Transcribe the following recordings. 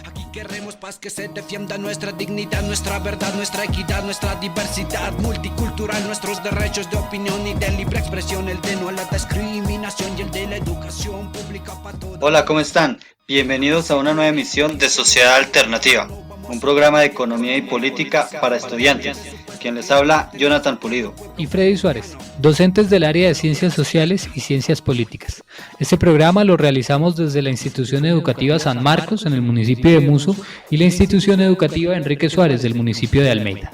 Aquí queremos paz, que se defienda nuestra dignidad, nuestra verdad, nuestra equidad, nuestra diversidad multicultural, nuestros derechos de opinión y de libre expresión, el de no a la discriminación y el de la educación pública para todos. Hola, ¿cómo están? Bienvenidos a una nueva emisión de Sociedad Alternativa, un programa de economía y política para estudiantes. Quien les habla, Jonathan Pulido. Y Freddy Suárez, docentes del área de Ciencias Sociales y Ciencias Políticas. Este programa lo realizamos desde la Institución Educativa San Marcos, en el municipio de Muso, y la Institución Educativa Enrique Suárez, del municipio de Almeida.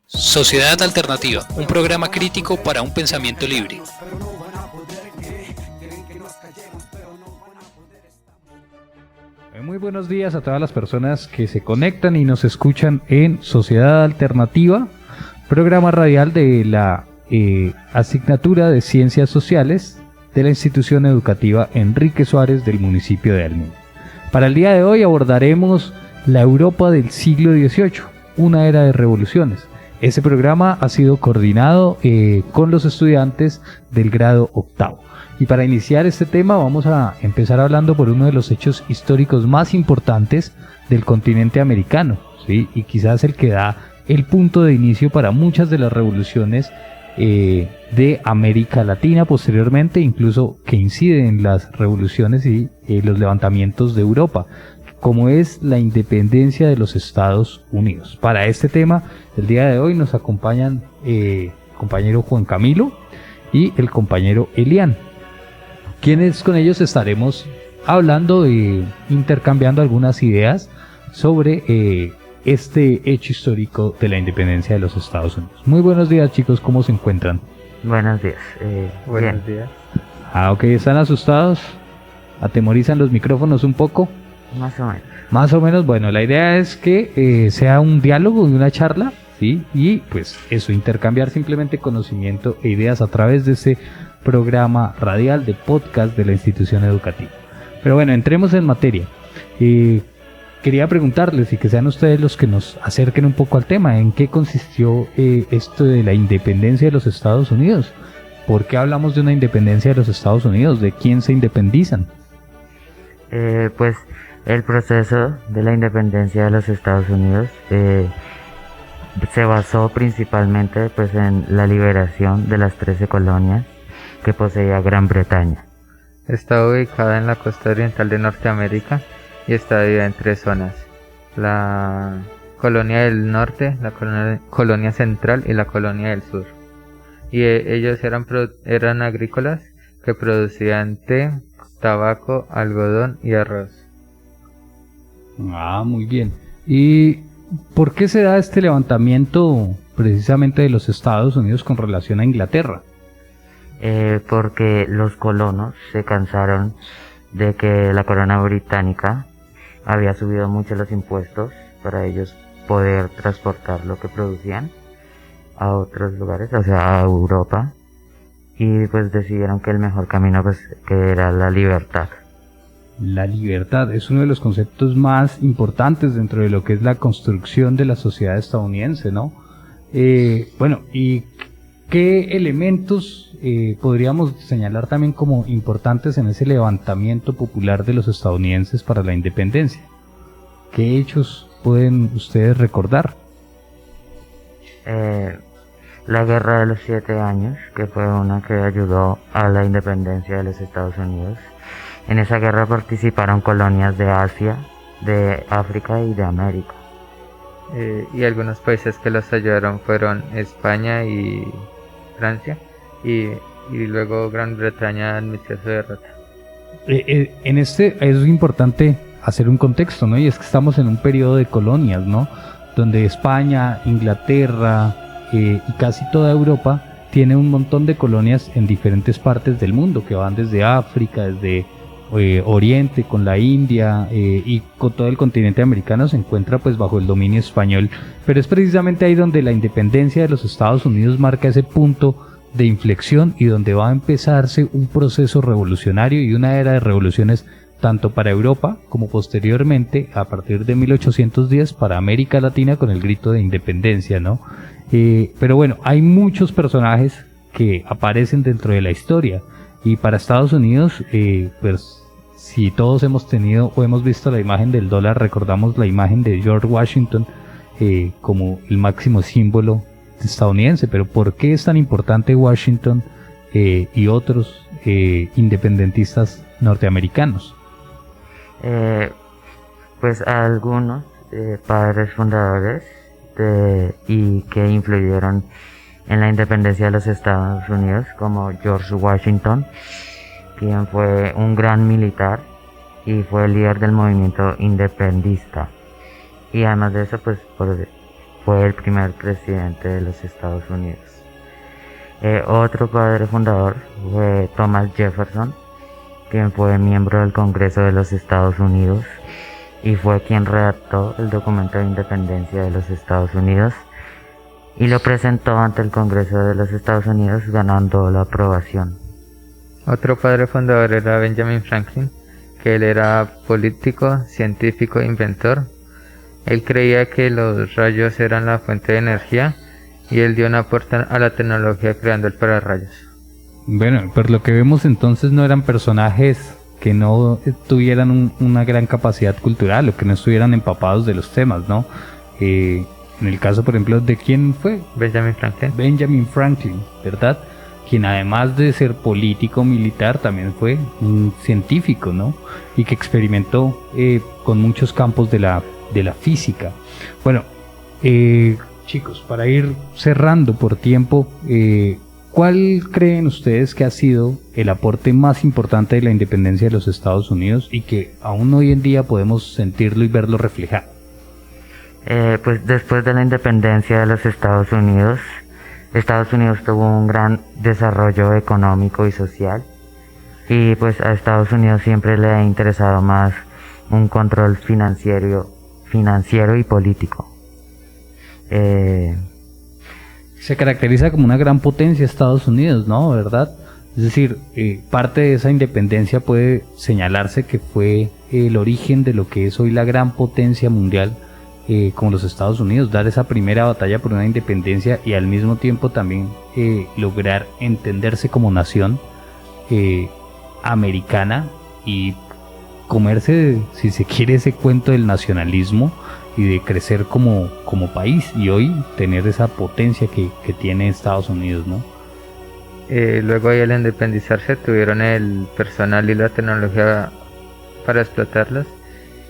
Sociedad Alternativa, un programa crítico para un pensamiento libre. Muy buenos días a todas las personas que se conectan y nos escuchan en Sociedad Alternativa, programa radial de la asignatura de Ciencias Sociales de la Institución Educativa Enrique Suárez del municipio de Almeida. Para el día de hoy abordaremos la Europa del siglo XVIII, una era de revoluciones. Este programa ha sido coordinado con los estudiantes del grado octavo. Y para iniciar este tema vamos a empezar hablando por uno de los hechos históricos más importantes del continente americano, ¿sí? Y quizás el que da el punto de inicio para muchas de las revoluciones de América Latina posteriormente, incluso que incide en las revoluciones y los levantamientos de Europa, como es la independencia de los Estados Unidos. Para este tema, el día de hoy nos acompañan el compañero Juan Camilo y el compañero Elian, quienes con ellos estaremos hablando y intercambiando algunas ideas sobre este hecho histórico de la independencia de los Estados Unidos. Muy buenos días, chicos, ¿cómo se encuentran? Buenos días. Buenos días. Ok, ¿están asustados? ¿Atemorizan los micrófonos un poco? Más o menos. Más o menos, bueno, la idea es que sea un diálogo y una charla, ¿sí? Y pues eso, intercambiar simplemente conocimiento e ideas a través de ese programa radial de podcast de la institución educativa. Pero bueno, entremos en materia. Quería preguntarles y que sean ustedes los que nos acerquen un poco al tema. ¿En qué consistió esto de la independencia de los Estados Unidos? ¿Por qué hablamos de una independencia de los Estados Unidos? ¿De quién se independizan? Pues el proceso de la independencia de los Estados Unidos se basó principalmente pues en la liberación de las 13 colonias que poseía Gran Bretaña. Está ubicada en la costa oriental de Norteamérica y está dividida en 3 zonas: la colonia del norte, la colonia central y la colonia del sur. Y ellos eran agrícolas que producían té, tabaco, algodón y arroz. Ah, muy bien. ¿Y por qué se da este levantamiento precisamente de los Estados Unidos con relación a Inglaterra? Porque los colonos se cansaron de que la corona británica había subido mucho los impuestos para ellos poder transportar lo que producían a otros lugares, o sea, a Europa, y pues decidieron que el mejor camino pues que era la libertad. La libertad es uno de los conceptos más importantes dentro de lo que es la construcción de la sociedad estadounidense, ¿no? Bueno, ¿y qué elementos podríamos señalar también como importantes en ese levantamiento popular de los estadounidenses para la independencia? ¿Qué hechos pueden ustedes recordar? La Guerra de los 7 años, que fue una que ayudó a la independencia de los Estados Unidos. En esa guerra participaron colonias de Asia, de África y de América. Y algunos países que los ayudaron fueron España y Francia, y luego Gran Bretaña admitió su derrota. En este es importante hacer un contexto, ¿no? Y es que estamos en un periodo de colonias, ¿no? Donde España, Inglaterra y casi toda Europa tiene un montón de colonias en diferentes partes del mundo, que van desde África, desde Oriente, con la India y con todo el continente americano se encuentra pues bajo el dominio español, pero es precisamente ahí donde la independencia de los Estados Unidos marca ese punto de inflexión y donde va a empezarse un proceso revolucionario y una era de revoluciones tanto para Europa como posteriormente a partir de 1810 para América Latina con el grito de independencia, ¿no? Pero bueno, hay muchos personajes que aparecen dentro de la historia y para Estados Unidos pues si todos hemos tenido o hemos visto la imagen del dólar, recordamos la imagen de George Washington como el máximo símbolo estadounidense, pero ¿por qué es tan importante Washington y otros independentistas norteamericanos? Pues algunos padres fundadores y que influyeron en la independencia de los Estados Unidos, como George Washington, quien fue un gran militar y fue el líder del movimiento independentista, y además de eso pues fue el primer presidente de los Estados Unidos. Otro padre fundador fue Thomas Jefferson, quien fue miembro del Congreso de los Estados Unidos y fue quien redactó el documento de independencia de los Estados Unidos y lo presentó ante el Congreso de los Estados Unidos, ganando la aprobación. Otro padre fundador era Benjamin Franklin, que él era político, científico e inventor. Él creía que los rayos eran la fuente de energía y él dio un aporte a la tecnología creando el pararrayos. Bueno, por lo que vemos entonces no eran personajes que no tuvieran una gran capacidad cultural o que no estuvieran empapados de los temas, ¿no? En el caso, por ejemplo, ¿de quién fue? Benjamin Franklin. Benjamin Franklin, ¿verdad? Quien además de ser político militar también fue un científico, ¿no? Y que experimentó con muchos campos de la física. Bueno, chicos, para ir cerrando por tiempo, ¿cuál creen ustedes que ha sido el aporte más importante de la independencia de los Estados Unidos y que aún hoy en día podemos sentirlo y verlo reflejado? Pues después de la independencia de los Estados Unidos tuvo un gran desarrollo económico y social, y pues a Estados Unidos siempre le ha interesado más un control financiero y político. Se caracteriza como una gran potencia Estados Unidos, ¿no? ¿Verdad? Es decir, parte de esa independencia puede señalarse que fue el origen de lo que es hoy la gran potencia mundial, como los Estados Unidos, dar esa primera batalla por una independencia y al mismo tiempo también lograr entenderse como nación americana y comerse, si se quiere, ese cuento del nacionalismo y de crecer como país, y hoy tener esa potencia que tiene Estados Unidos, ¿no? Luego ahí al independizarse tuvieron el personal y la tecnología para explotarlos,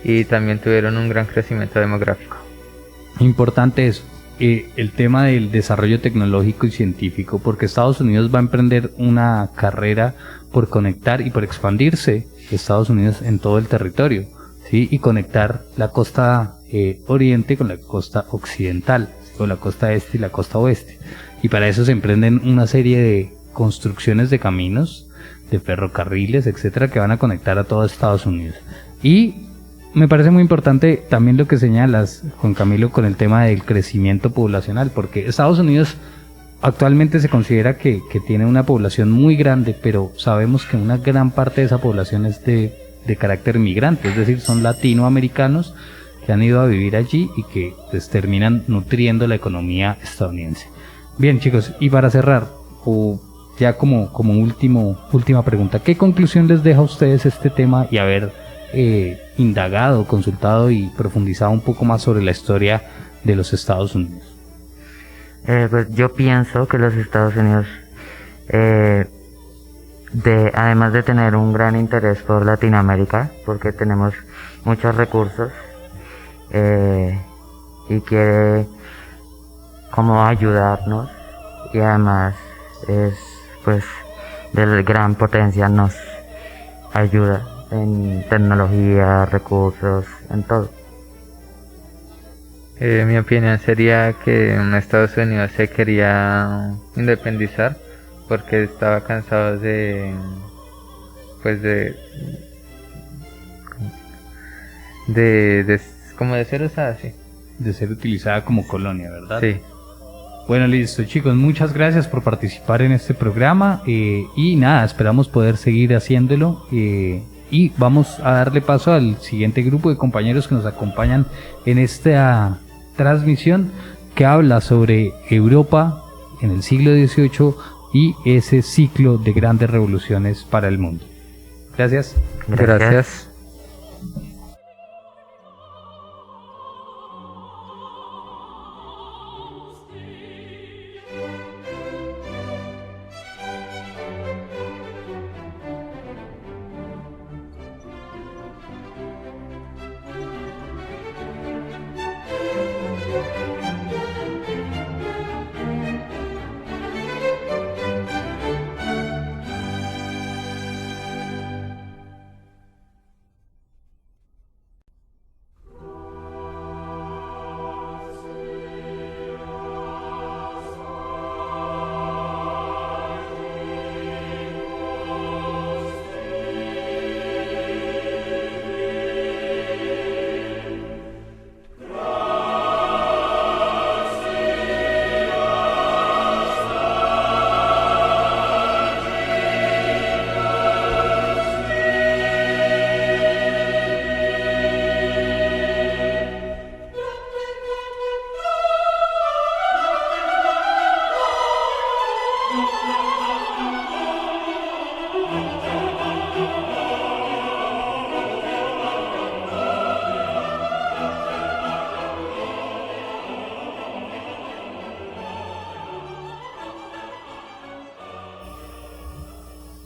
y también tuvieron un gran crecimiento demográfico. Importante eso, el tema del desarrollo tecnológico y científico, porque Estados Unidos va a emprender una carrera por conectar y por expandirse Estados Unidos en todo el territorio, ¿sí? Y conectar la costa oriente con la costa occidental, con la costa este y la costa oeste, y para eso se emprenden una serie de construcciones de caminos, de ferrocarriles, etcétera, que van a conectar a todo Estados Unidos. Y me parece muy importante también lo que señalas, Juan Camilo, con el tema del crecimiento poblacional, porque Estados Unidos actualmente se considera que tiene una población muy grande, pero sabemos que una gran parte de esa población es de carácter migrante, es decir, son latinoamericanos que han ido a vivir allí y que pues terminan nutriendo la economía estadounidense. Bien, chicos, y para cerrar, ya como última pregunta, ¿qué conclusión les deja a ustedes este tema y haber indagado, consultado y profundizado un poco más sobre la historia de los Estados Unidos? Pues yo pienso que los Estados Unidos, además de tener un gran interés por Latinoamérica, porque tenemos muchos recursos, y quiere como ayudarnos, y además es pues de gran potencia, nos ayuda en tecnología, recursos, en todo. Mi opinión sería que Estados Unidos se quería independizar porque estaba cansado de ser usada así. De ser utilizada como colonia, ¿verdad? Sí. Bueno, listo, chicos, muchas gracias por participar en este programa, y nada, esperamos poder seguir haciéndolo, y vamos a darle paso al siguiente grupo de compañeros que nos acompañan en esta transmisión que habla sobre Europa en el siglo XVIII y ese ciclo de grandes revoluciones para el mundo. Gracias. Gracias.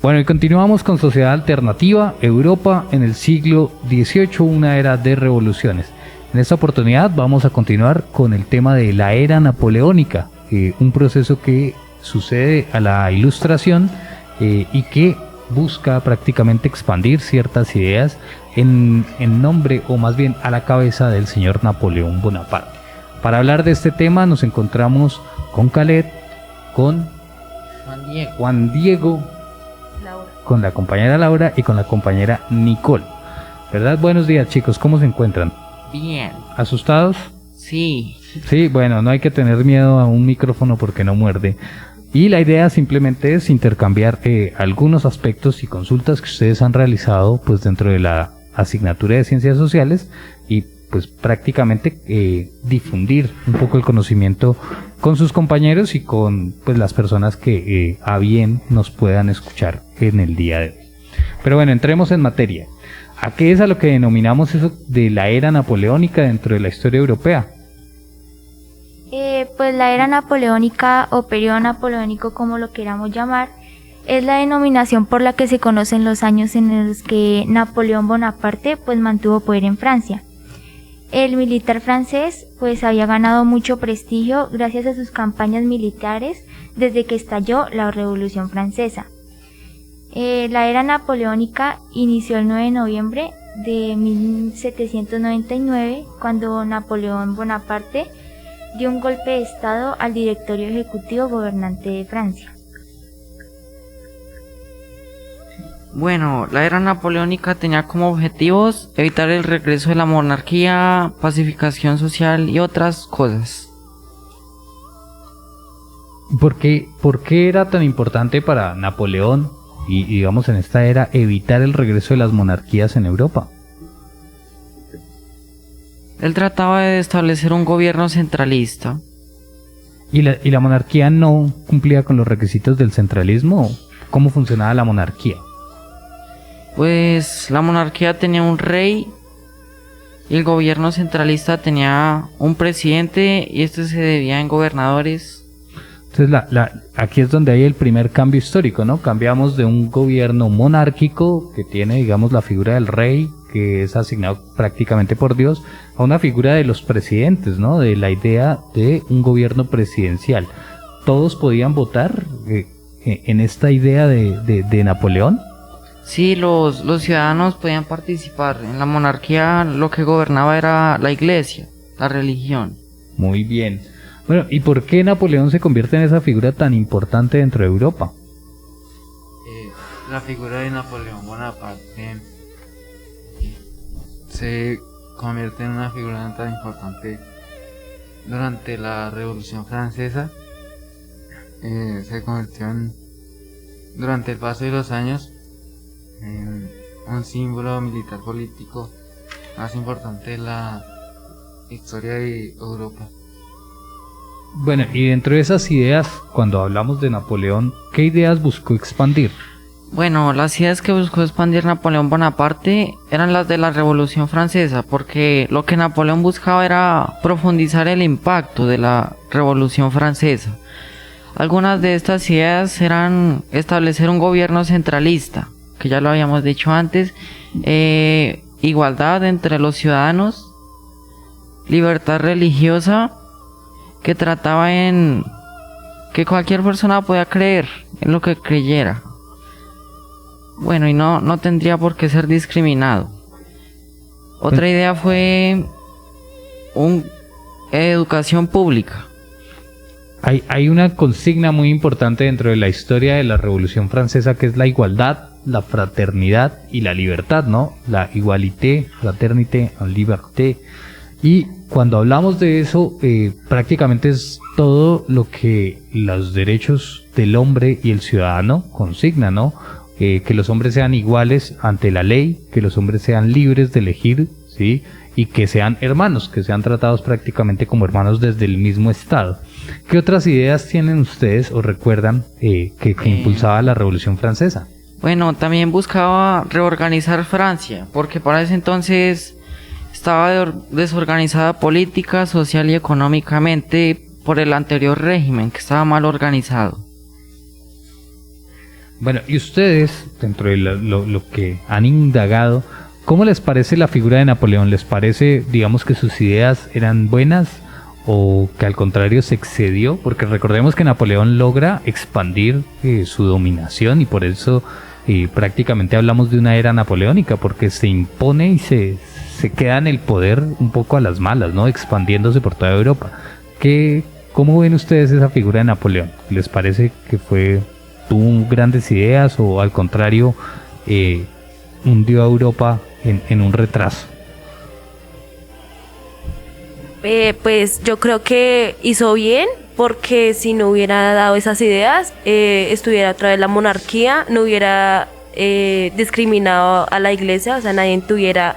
Bueno, y continuamos con Sociedad Alternativa, Europa en el siglo XVIII, una era de revoluciones. En esta oportunidad vamos a continuar con el tema de la era napoleónica, un proceso que sucede a la Ilustración y que busca prácticamente expandir ciertas ideas en nombre, o más bien a la cabeza del señor Napoleón Bonaparte. Para hablar de este tema nos encontramos con Khaled, con Juan Diego, con la compañera Laura y con la compañera Nicole. ¿Verdad? Buenos días, chicos, ¿cómo se encuentran? Bien. ¿Asustados? Sí. Sí, bueno, no hay que tener miedo a un micrófono porque no muerde. Y la idea simplemente es intercambiar algunos aspectos y consultas que ustedes han realizado pues dentro de la asignatura de Ciencias Sociales y pues prácticamente difundir un poco el conocimiento con sus compañeros y con pues las personas que a bien nos puedan escuchar en el día de hoy. Pero bueno, entremos en materia. ¿A qué es a lo que denominamos eso de la era napoleónica dentro de la historia europea? Pues la era napoleónica o periodo napoleónico, como lo queramos llamar, es la denominación por la que se conocen los años en los que Napoleón Bonaparte pues mantuvo poder en Francia. El militar francés pues había ganado mucho prestigio gracias a sus campañas militares desde que estalló la Revolución Francesa. La era napoleónica inició el 9 de noviembre de 1799 cuando Napoleón Bonaparte dio un golpe de estado al directorio ejecutivo gobernante de Francia. Bueno, la era napoleónica tenía como objetivos evitar el regreso de la monarquía, pacificación social y otras cosas. ¿Por qué era tan importante para Napoleón y digamos en esta era evitar el regreso de las monarquías en Europa? Él trataba de establecer un gobierno centralista. ¿Y la monarquía no cumplía con los requisitos del centralismo? ¿Cómo funcionaba la monarquía? Pues la monarquía tenía un rey y el gobierno centralista tenía un presidente y esto se debía en gobernadores. Entonces aquí es donde hay el primer cambio histórico, ¿no? Cambiamos de un gobierno monárquico que tiene, digamos, la figura del rey, que es asignado prácticamente por Dios, a una figura de los presidentes, ¿no? De la idea de un gobierno presidencial. ¿Todos podían votar en esta idea de Napoleón? Sí, los ciudadanos podían participar. En la monarquía lo que gobernaba era la iglesia, la religión. Muy bien. Bueno, ¿y por qué Napoleón se convierte en esa figura tan importante dentro de Europa? La figura de Napoleón Bonaparte se convierte en una figura tan importante durante la Revolución Francesa. Se convirtió durante el paso de los años en un símbolo militar político más importante de la historia de Europa. Bueno, y dentro de esas ideas, cuando hablamos de Napoleón, ¿qué ideas buscó expandir? Bueno, las ideas que buscó expandir Napoleón Bonaparte eran las de la Revolución Francesa, porque lo que Napoleón buscaba era profundizar el impacto de la Revolución Francesa. Algunas de estas ideas eran establecer un gobierno centralista, que ya lo habíamos dicho antes, igualdad entre los ciudadanos, libertad religiosa, que trataba en que cualquier persona podía creer en lo que creyera. Bueno, y no tendría por qué ser discriminado. Otra idea fue educación pública. Hay una consigna muy importante dentro de la historia de la Revolución Francesa, que es la igualdad, la fraternidad y la libertad, ¿no? La igualité, fraternité, liberté. Y cuando hablamos de eso, prácticamente es todo lo que los derechos del hombre y el ciudadano consignan, ¿no? Que los hombres sean iguales ante la ley, que los hombres sean libres de elegir, ¿sí? Y que sean hermanos, que sean tratados prácticamente como hermanos desde el mismo Estado. ¿Qué otras ideas tienen ustedes o recuerdan que impulsaba la Revolución Francesa? Bueno, también buscaba reorganizar Francia, porque para ese entonces estaba desorganizada política, social y económicamente por el anterior régimen, que estaba mal organizado. Bueno, y ustedes, dentro de lo que han indagado, ¿cómo les parece la figura de Napoleón? ¿Les parece, digamos, que sus ideas eran buenas o que al contrario se excedió? Porque recordemos que Napoleón logra expandir su dominación y por eso prácticamente hablamos de una era napoleónica, porque se impone y se queda en el poder un poco a las malas, ¿no? Expandiéndose por toda Europa. ¿Cómo ven ustedes esa figura de Napoleón? ¿Les parece que tuvo grandes ideas o al contrario hundió a Europa en un retraso? Pues yo creo que hizo bien, porque si no hubiera dado esas ideas, estuviera otra vez la monarquía, no hubiera discriminado a la iglesia, o sea, nadie tuviera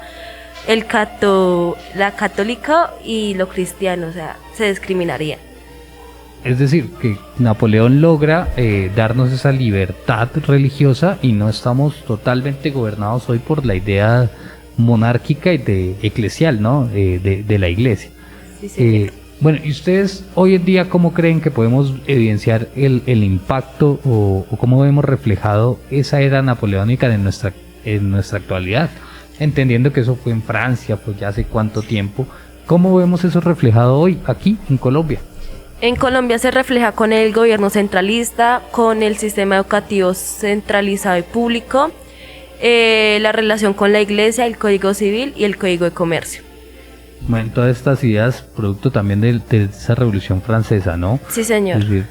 la católica y lo cristiano, o sea, se discriminaría. Es decir, que Napoleón logra darnos esa libertad religiosa y no estamos totalmente gobernados hoy por la idea monárquica y eclesial, ¿no? De la iglesia. Sí, bueno, ¿y ustedes hoy en día cómo creen que podemos evidenciar el impacto o cómo vemos reflejado esa era napoleónica en nuestra actualidad? Entendiendo que eso fue en Francia, pues ya hace cuánto tiempo. ¿Cómo vemos eso reflejado hoy, aquí, en Colombia? En Colombia se refleja con el gobierno centralista, con el sistema educativo centralizado y público, la relación con la iglesia, el código civil y el código de comercio. Bueno, todas estas ideas, producto también de esa Revolución Francesa, ¿no? Sí, señor. Es decir,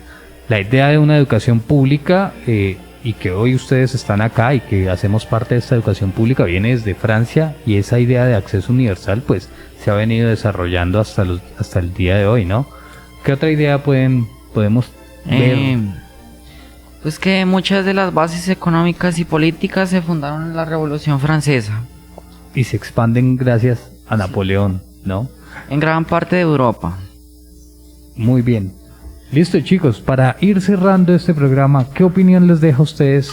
la idea de una educación pública y que hoy ustedes están acá y que hacemos parte de esta educación pública viene desde Francia, y esa idea de acceso universal pues se ha venido desarrollando hasta el día de hoy, ¿no? ¿Qué otra idea podemos ver? Pues que muchas de las bases económicas y políticas se fundaron en la Revolución Francesa. Y se expanden gracias a Napoleón, ¿no? En gran parte de Europa. Muy bien. Listo, chicos, para ir cerrando este programa, ¿qué opinión les deja a ustedes?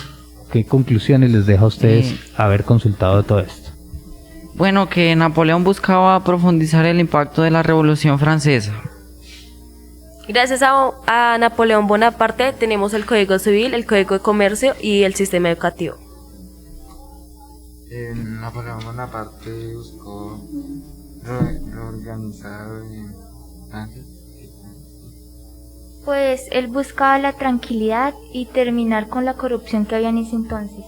¿Qué conclusiones les deja a ustedes haber consultado todo esto? Bueno, que Napoleón buscaba profundizar el impacto de la Revolución Francesa. Gracias a Napoleón Bonaparte tenemos el Código Civil, el Código de Comercio y el sistema educativo. Napoleón Bonaparte buscó reorganizar Francia. Pues él buscaba la tranquilidad y terminar con la corrupción que había en ese entonces.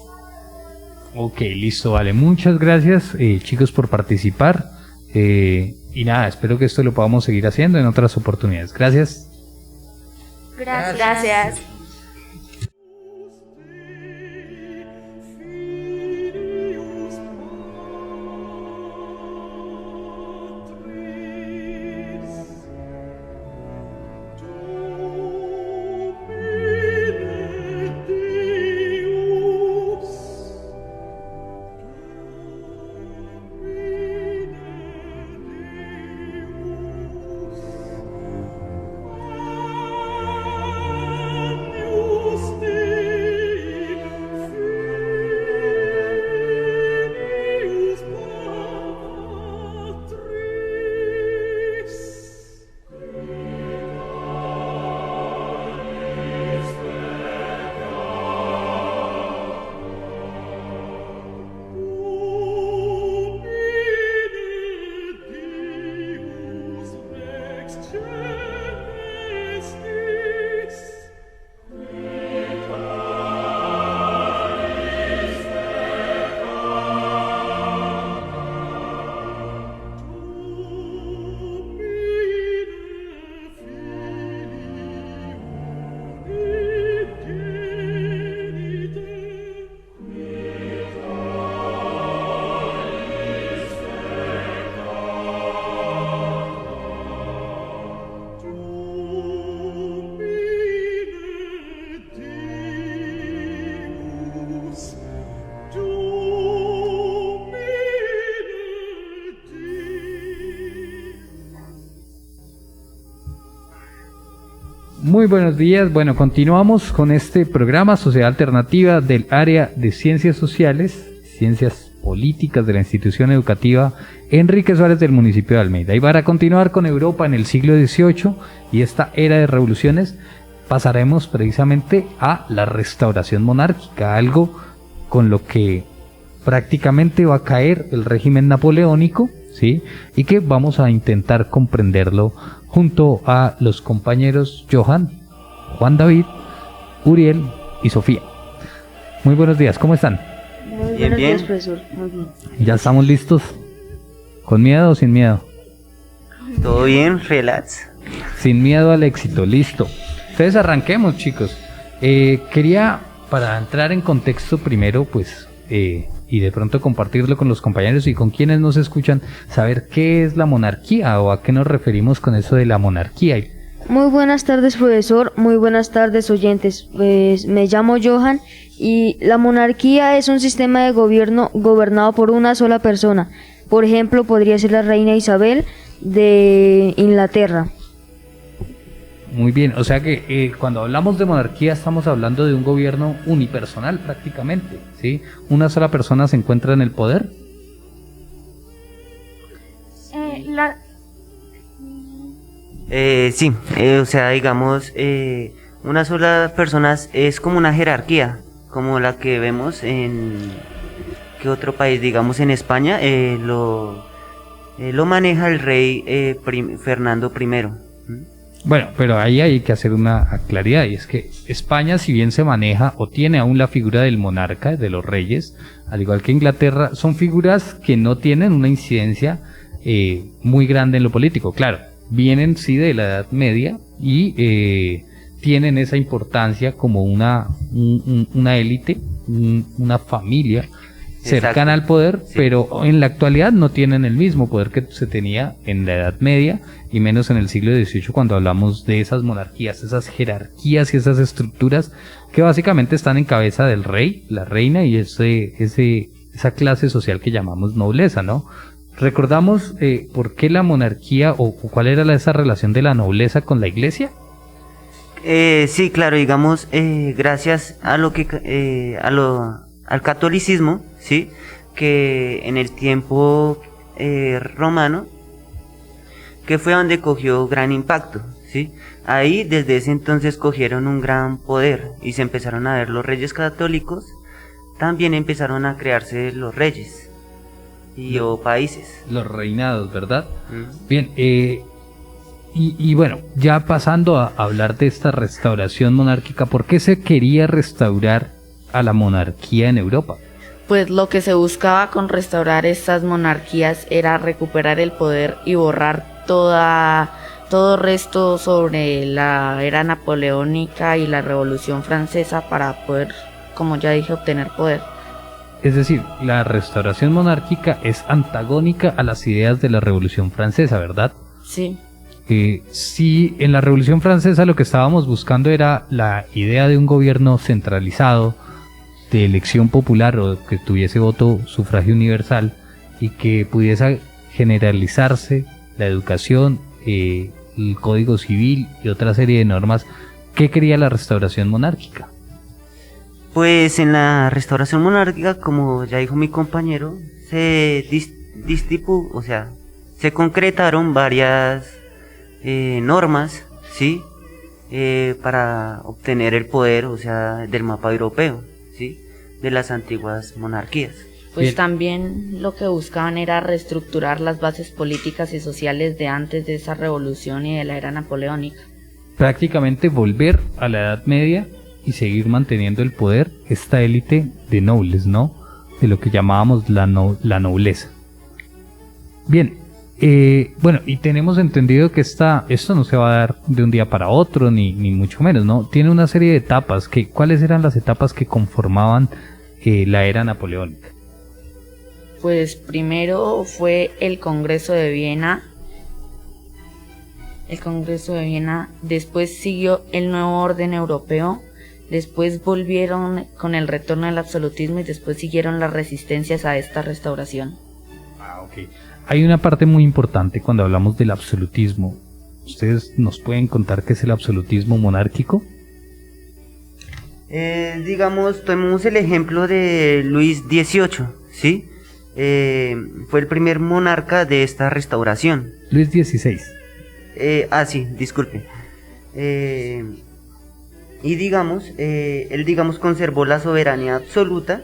Ok, listo, vale. Muchas gracias, chicos, por participar. Y nada, espero que esto lo podamos seguir haciendo en otras oportunidades. Gracias. Gracias. Muy buenos días. Bueno, continuamos con este programa Sociedad Alternativa del área de Ciencias Sociales, Ciencias Políticas de la institución educativa Enrique Suárez del municipio de Almeida. Y para continuar con Europa en el siglo XVIII y esta era de revoluciones, pasaremos precisamente a la restauración monárquica, algo con lo que prácticamente va a caer el régimen napoleónico, ¿sí? Y que vamos a intentar comprenderlo junto a los compañeros Johan, Juan David, Uriel y Sofía. Muy buenos días, ¿cómo están? Muy buenos días, profesor. Muy bien. ¿Ya estamos listos? ¿Con miedo o sin miedo? Todo bien, relax. Sin miedo al éxito, listo. Entonces arranquemos, chicos. Quería, para entrar en contexto primero, pues, y de pronto compartirlo con los compañeros y con quienes nos escuchan, saber qué es la monarquía o a qué nos referimos con eso de la monarquía. Muy buenas tardes, profesor. Muy buenas tardes, oyentes. Pues me llamo Johan y la monarquía es un sistema de gobierno gobernado por una sola persona. Por ejemplo, podría ser la reina Isabel de Inglaterra. Muy bien, o sea que cuando hablamos de monarquía estamos hablando de un gobierno unipersonal prácticamente, ¿sí? Una sola persona se encuentra en el poder. Sí, o sea, digamos, una sola persona es como una jerarquía, como la que vemos en ¿qué otro país? Digamos en España, lo maneja el rey Fernando I. Bueno, pero ahí hay que hacer una claridad, y es que España, si bien se maneja o tiene aún la figura del monarca, de los reyes, al igual que Inglaterra, son figuras que no tienen una incidencia muy grande en lo político. Claro, vienen sí de la Edad Media y tienen esa importancia como una élite, una familia cercana al poder, sí, pero en la actualidad no tienen el mismo poder que se tenía en la Edad Media y menos en el siglo XVIII, cuando hablamos de esas monarquías, esas jerarquías y esas estructuras que básicamente están en cabeza del rey, la reina y esa clase social que llamamos nobleza, ¿no? ¿Recordamos por qué la monarquía o cuál era esa relación de la nobleza con la iglesia? Sí, claro, digamos, gracias a lo que al catolicismo, sí, que en el tiempo romano, que fue donde cogió gran impacto, sí. Ahí desde ese entonces cogieron un gran poder y se empezaron a ver los reyes católicos, también empezaron a crearse los reyes o países. Los reinados, ¿verdad? Bien, y bueno, ya pasando a hablar de esta restauración monárquica, ¿por qué se quería restaurar a la monarquía en Europa? Pues lo que se buscaba con restaurar estas monarquías era recuperar el poder y borrar todo resto sobre la era napoleónica y la Revolución Francesa para poder, como ya dije, obtener poder. Es decir, la restauración monárquica es antagónica a las ideas de la Revolución Francesa, ¿verdad? Sí. Sí, en la Revolución Francesa lo que estábamos buscando era la idea de un gobierno centralizado, de elección popular o que tuviese voto sufragio universal y que pudiese generalizarse la educación, el código civil y otra serie de normas. ¿Qué quería la restauración monárquica? Pues en la restauración monárquica, como ya dijo mi compañero, se concretaron varias normas, ¿sí? Para obtener el poder, o sea, del mapa europeo, ¿sí? De las antiguas monarquías. Pues bien, también lo que buscaban era reestructurar las bases políticas y sociales de antes de esa revolución y de la era napoleónica. Prácticamente volver a la Edad Media y seguir manteniendo el poder esta élite de nobles, ¿no? De lo que llamábamos la nobleza. Bien, bueno, y tenemos entendido que esto no se va a dar de un día para otro, ni mucho menos, ¿no? Tiene una serie de etapas. ¿Cuáles eran las etapas que conformaban la era napoleónica? Pues primero fue el Congreso de Viena. Después siguió el nuevo orden europeo, después volvieron con el retorno del absolutismo y después siguieron las resistencias a esta restauración. Ah, ok. Hay una parte muy importante cuando hablamos del absolutismo ¿Ustedes nos pueden contar qué es el absolutismo monárquico? Digamos, tomemos el ejemplo de Luis XVIII, ¿sí? Fue el primer monarca de esta restauración. Luis XVI. Sí, disculpe. Y digamos, él conservó la soberanía absoluta,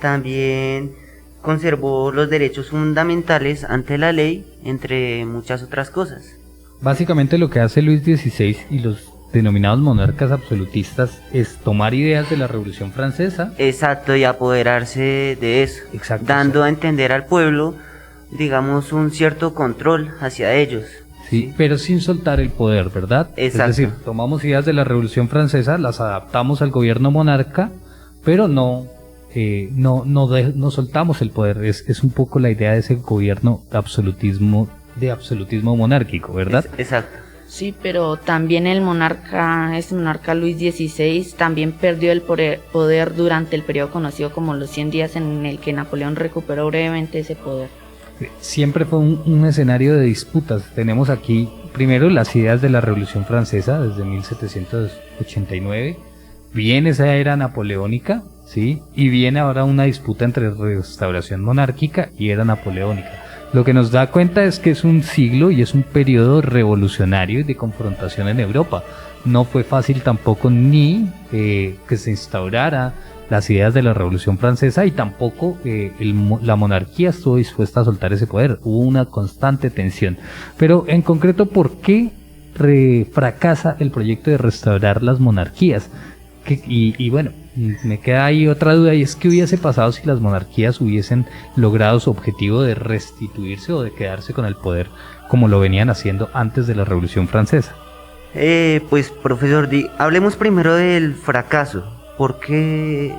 también conservó los derechos fundamentales ante la ley, entre muchas otras cosas. Básicamente lo que hace Luis XVI y los denominados monarcas absolutistas es tomar ideas de la Revolución Francesa. Exacto, y apoderarse de eso. Exacto, dando a entender al pueblo, digamos, un cierto control hacia ellos. Sí, pero sin soltar el poder, ¿verdad? Exacto. Es decir, tomamos ideas de la Revolución Francesa, las adaptamos al gobierno monarca, pero no soltamos el poder. Es un poco la idea de ese gobierno de absolutismo monárquico, ¿verdad? Exacto. Sí, pero también este monarca Luis XVI también perdió el poder durante el periodo conocido como los 100 días, en el que Napoleón recuperó brevemente ese poder. Siempre fue un escenario de disputas. Tenemos aquí primero las ideas de la Revolución Francesa desde 1789, viene esa era napoleónica, ¿sí? Y viene ahora una disputa entre restauración monárquica y era napoleónica. Lo que nos da cuenta es que es un siglo y es un periodo revolucionario y de confrontación en Europa. No fue fácil tampoco ni que se instaurara las ideas de la Revolución Francesa, y tampoco la monarquía estuvo dispuesta a soltar ese poder. Hubo una constante tensión. Pero en concreto, ¿por qué fracasa el proyecto de restaurar las monarquías? Y bueno, me queda ahí otra duda, y es: ¿qué hubiese pasado si las monarquías hubiesen logrado su objetivo de restituirse o de quedarse con el poder como lo venían haciendo antes de la Revolución Francesa? Pues profesor, hablemos primero del fracaso. ¿Por qué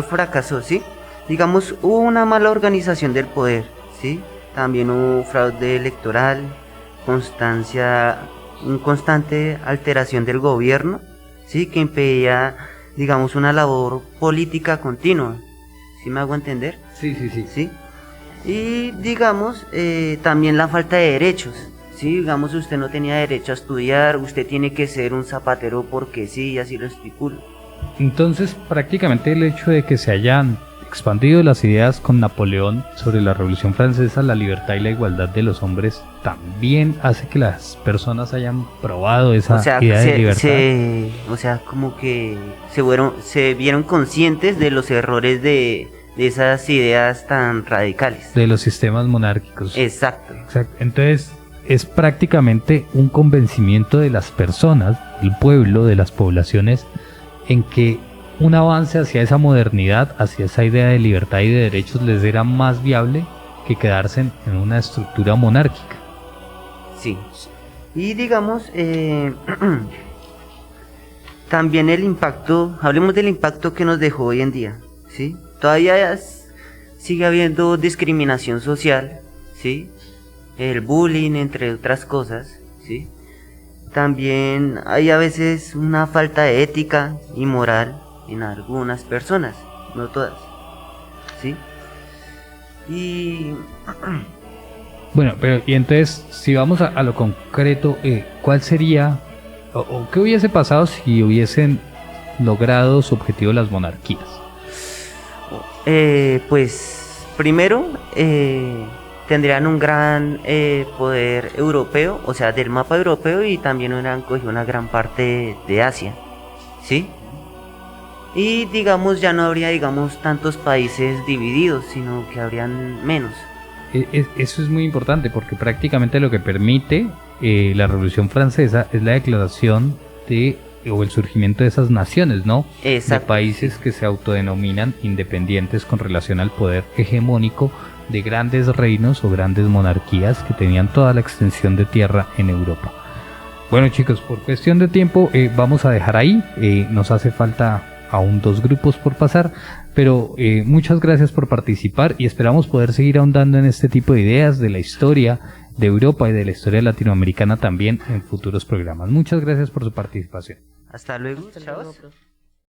fracasó? ¿Sí? Digamos, hubo una mala organización del poder, ¿sí? También hubo fraude electoral, constante alteración del gobierno, ¿sí? Que impedía, digamos, una labor política continua. ¿Sí me hago entender? Sí. ¿Sí? Y digamos, también la falta de derechos. Sí, digamos, usted no tenía derecho a estudiar, usted tiene que ser un zapatero porque sí, así lo estipula. Entonces, prácticamente el hecho de que se hayan expandido las ideas con Napoleón sobre la Revolución Francesa, la libertad y la igualdad de los hombres, también hace que las personas hayan probado esa idea de libertad. Como que se vieron conscientes de los errores de esas ideas tan radicales. De los sistemas monárquicos. Exacto. Entonces, es prácticamente un convencimiento de las personas, del pueblo, de las poblaciones, en que un avance hacia esa modernidad, hacia esa idea de libertad y de derechos, les era más viable que quedarse en una estructura monárquica. Sí. Y digamos, también el impacto, hablemos del impacto que nos dejó hoy en día, ¿sí? Todavía sigue habiendo discriminación social, ¿sí? El bullying, entre otras cosas, ¿sí? También hay a veces una falta de ética y moral en algunas personas, no todas, ¿sí? Y bueno, pero y entonces, si vamos a lo concreto, ¿cuál sería o qué hubiese pasado si hubiesen logrado su objetivo las monarquías? Pues primero tendrían un gran poder europeo, o sea, del mapa europeo, y también hubieran cogido una gran parte de Asia, ¿sí? Y digamos, ya no habría, digamos, tantos países divididos, sino que habrían menos. Eso es muy importante, porque prácticamente lo que permite la Revolución Francesa es la declaración o el surgimiento de esas naciones, ¿no? Exacto. De países que se autodenominan independientes con relación al poder hegemónico de grandes reinos o grandes monarquías que tenían toda la extensión de tierra en Europa. Bueno, chicos, por cuestión de tiempo vamos a dejar ahí. Nos hace falta aún 2 grupos por pasar, pero muchas gracias por participar y esperamos poder seguir ahondando en este tipo de ideas de la historia de Europa y de la historia latinoamericana también en futuros programas. Muchas gracias por su participación. Hasta luego. Chao.